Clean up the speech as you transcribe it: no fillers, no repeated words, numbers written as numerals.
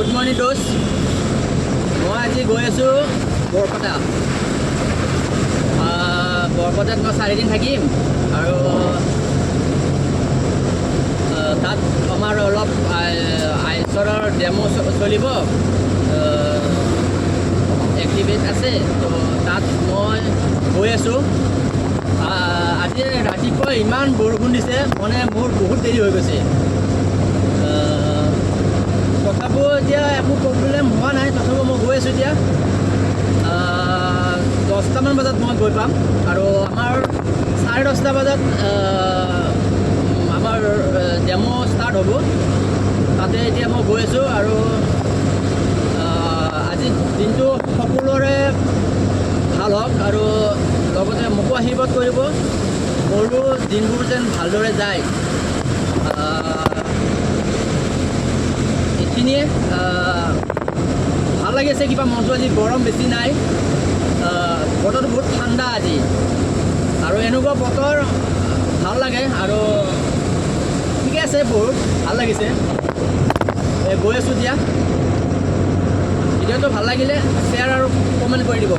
Good morning দোস্ত। মই আজি গৈ আছোঁ বৰপেটা। বৰপেটাত মই 4 দিন থাকিম আৰু তাত আমাৰ অলপ আইচৰৰ ডেমো চলিব, এক্টিভিটি আছে। তো তাত মই গৈ আছোঁ। আজি ৰাতিপুৱা ইমান বৰষুণ দিছে, মানে মোৰ বহুত দেৰি হৈ গৈছে। তথাপিও এতিয়া একো প্ৰব্লেম হোৱা নাই, তথাপিও মই গৈ আছোঁ। এতিয়া 10টামান বজাত মই গৈ পাম আৰু আমাৰ 10:30 বজাত আমাৰ ডেমো ষ্টাৰ্ট হ'ব। তাতে এতিয়া মই গৈ আছোঁ আৰু আজি দিনটো সকলোৰে ভাল হওক আৰু লগতে মোকো আশীৰ্বাদ কৰিব, মোৰো দিনবোৰ যেন ভালদৰে যায়। এইখিনিয়ে ভাল লাগি আছে কিবা মনটো। আজি গৰম বেছি নাই, বতৰটো বহুত ঠাণ্ডা আজি, আৰু এনেকুৱা বতৰ ভাল লাগে আৰু ঠিকে আছে, বহুত ভাল লাগিছে। গৈ আছোঁ এতিয়া। ভিডিঅ'টো ভাল লাগিলে শ্বেয়াৰ আৰু কমেণ্ট কৰি দিব।